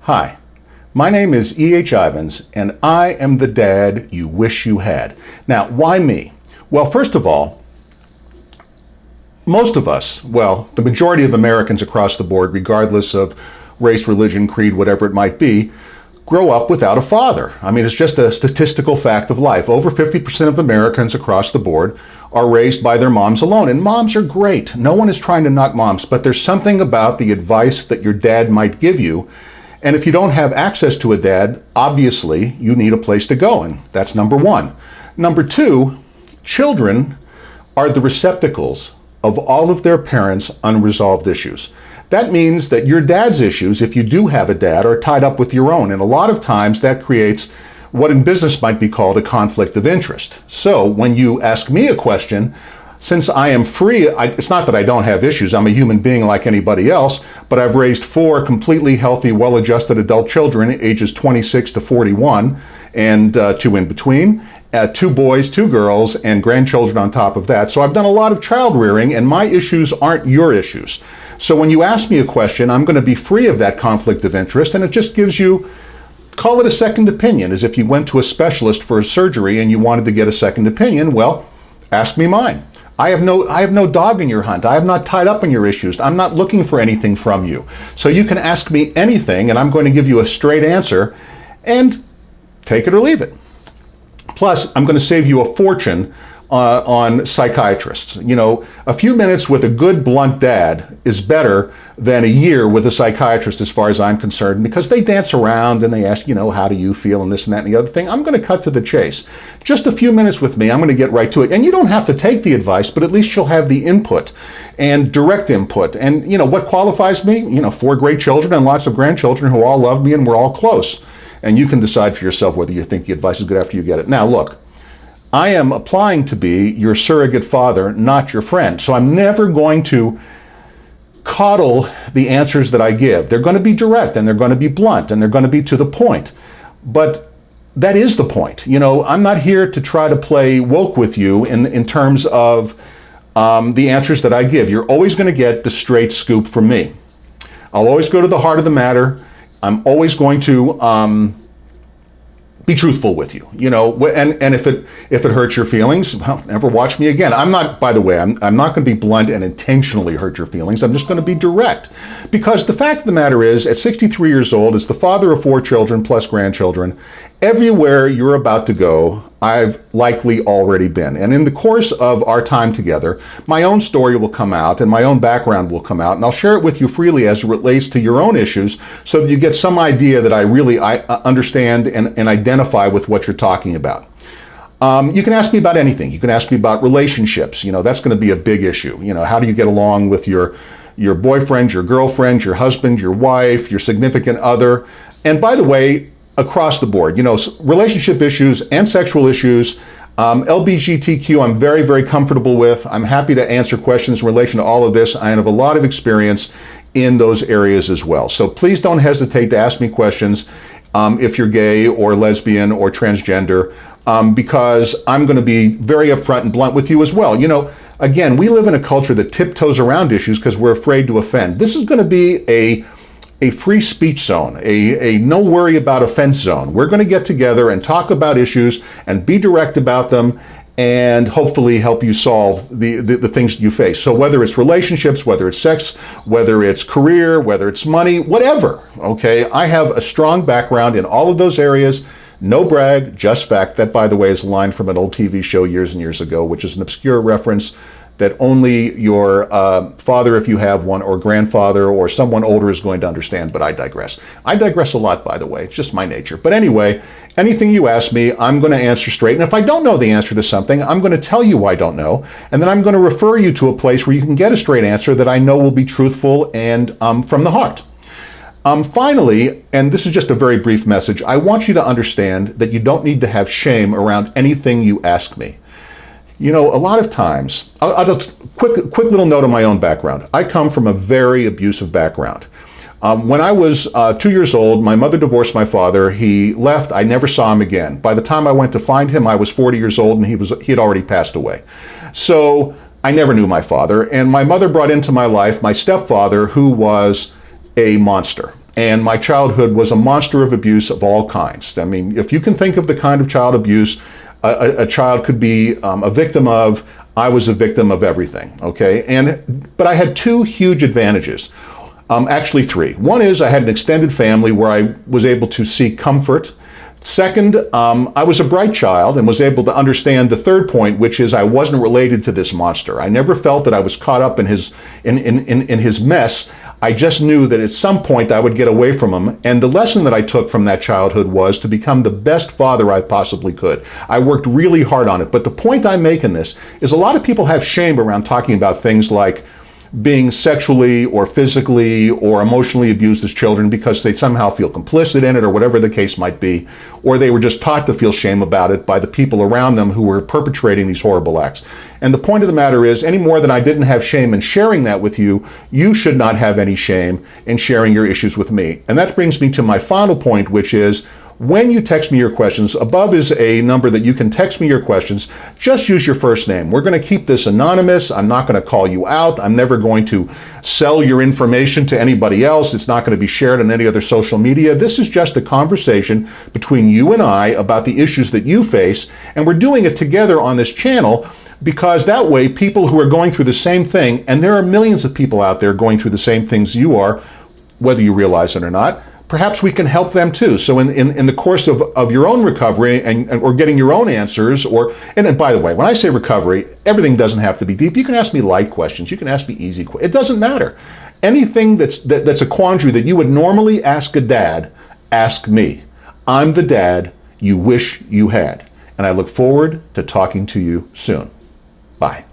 Hi, my name is E.H. Ivins, and I am the dad you wish you had. Now, why me? Well, first of all, most of us, well, the majority of Americans across the board, regardless of race, religion, creed, whatever it might be, grow up without a father. I mean, it's just a statistical fact of life. Over 50% of Americans across the board are raised by their moms alone. And moms are great. No one is trying to knock moms, but there's something about the advice that your dad might give you. And if you don't have access to a dad, obviously you need a place to go. And that's number one. Number two, children are the receptacles of all of their parents' unresolved issues. That means that your dad's issues, if you do have a dad, are tied up with your own. And a lot of times that creates what in business might be called a conflict of interest. So when you ask me a question, since I am free, it's not that I don't have issues. I'm a human being like anybody else, but I've raised 4 completely healthy, well-adjusted adult children, ages 26 to 41, and 2 in between. 2 boys, 2 girls, and grandchildren on top of that. So I've done a lot of child rearing, and my issues aren't your issues. So when you ask me a question, I'm going to be free of that conflict of interest, and it just gives you, call it a second opinion, as if you went to a specialist for a surgery and you wanted to get a second opinion. Well, ask me mine. I have no dog in your hunt. I have not tied up in your issues. I'm not looking for anything from you. So you can ask me anything, and I'm going to give you a straight answer, and take it or leave it. Plus, I'm going to save you a fortune on psychiatrists. You know, a few minutes with a good, blunt dad is better than a year with a psychiatrist as far as I'm concerned, because they dance around and they ask, you know, how do you feel and this and that and the other thing. I'm going to cut to the chase. Just a few minutes with me, I'm going to get right to it. And you don't have to take the advice, but at least you'll have the input and direct input. And, you know, what qualifies me? You know, 4 great children and lots of grandchildren who all love me and we're all close. And you can decide for yourself whether you think the advice is good after you get it. Now, look, I am applying to be your surrogate father, not your friend. So I'm never going to coddle the answers that I give. They're going to be direct, and they're going to be blunt, and they're going to be to the point. But that is the point. You know, I'm not here to try to play woke with you in terms of the answers that I give. You're always going to get the straight scoop from me. I'll always go to the heart of the matter. I'm always going to be truthful with you, you know, and if it hurts your feelings, well, never watch me again. I'm not, by the way, I'm not going to be blunt and intentionally hurt your feelings. I'm just going to be direct, because the fact of the matter is, at 63 years old, as the father of 4 children plus grandchildren, everywhere you're about to go, I've likely already been. And in the course of our time together, my own story will come out and my own background will come out, and I'll share it with you freely as it relates to your own issues, so that you get some idea that I really understand and identify with what you're talking about. You can ask me about anything. You can ask me about relationships. You know, that's going to be a big issue. You know, how do you get along with your boyfriend, your girlfriend, your husband, your wife, your significant other? And by the way, across the board, you know, relationship issues and sexual issues, LGBTQ, I'm very, very comfortable with. I'm happy to answer questions in relation to all of this. I have a lot of experience in those areas as well. So please don't hesitate to ask me questions if you're gay or lesbian or transgender, because I'm going to be very upfront and blunt with you as well. You know, again, we live in a culture that tiptoes around issues because we're afraid to offend. This is going to be a free speech zone, a no worry about offense zone. We're going to get together and talk about issues and be direct about them, and hopefully help you solve the things you face. So whether it's relationships, whether it's sex, whether it's career, whether it's money, whatever, okay? I have a strong background in all of those areas. No brag, just fact. That, by the way, is a line from an old TV show years and years ago, which is an obscure reference that only your father, if you have one, or grandfather, or someone older is going to understand, but I digress. I digress a lot, by the way. It's just my nature. But anyway, anything you ask me, I'm going to answer straight. And if I don't know the answer to something, I'm going to tell you I don't know, and then I'm going to refer you to a place where you can get a straight answer that I know will be truthful and from the heart. Finally, and this is just a very brief message, I want you to understand that you don't need to have shame around anything you ask me. You know, a lot of times, I'll just quick little note on my own background. I come from a very abusive background. When I was 2 years old, my mother divorced my father. He left. I never saw him again. By the time I went to find him, I was 40 years old, and he had already passed away. So I never knew my father. And my mother brought into my life my stepfather, who was a monster. And my childhood was a monster of abuse of all kinds. I mean, if you can think of the kind of child abuse a child could be a victim of, I was a victim of everything, okay? But I had two huge advantages. Actually three. One is I had an extended family where I was able to seek comfort. Second, I was a bright child and was able to understand the third point, which is I wasn't related to this monster. I never felt that I was caught up in his mess. I just knew that at some point I would get away from him. And the lesson that I took from that childhood was to become the best father I possibly could. I worked really hard on it. But the point I make in this is a lot of people have shame around talking about things like being sexually or physically or emotionally abused as children because they somehow feel complicit in it or whatever the case might be, or they were just taught to feel shame about it by the people around them who were perpetrating these horrible acts. And the point of the matter is, any more than I didn't have shame in sharing that with you, you should not have any shame in sharing your issues with me. And that brings me to my final point, which is, when you text me your questions, above is a number that you can text me your questions. Just use your first name. We're going to keep this anonymous. I'm not going to call you out. I'm never going to sell your information to anybody else. It's not going to be shared on any other social media. This is just a conversation between you and I about the issues that you face, and we're doing it together on this channel because that way people who are going through the same thing, and there are millions of people out there going through the same things you are, whether you realize it or not, perhaps we can help them too. So in the course of your own recovery or getting your own answers, and by the way, when I say recovery, everything doesn't have to be deep. You can ask me light questions. You can ask me easy questions. It doesn't matter. Anything that's a quandary that you would normally ask a dad, ask me. I'm the dad you wish you had. And I look forward to talking to you soon. Bye.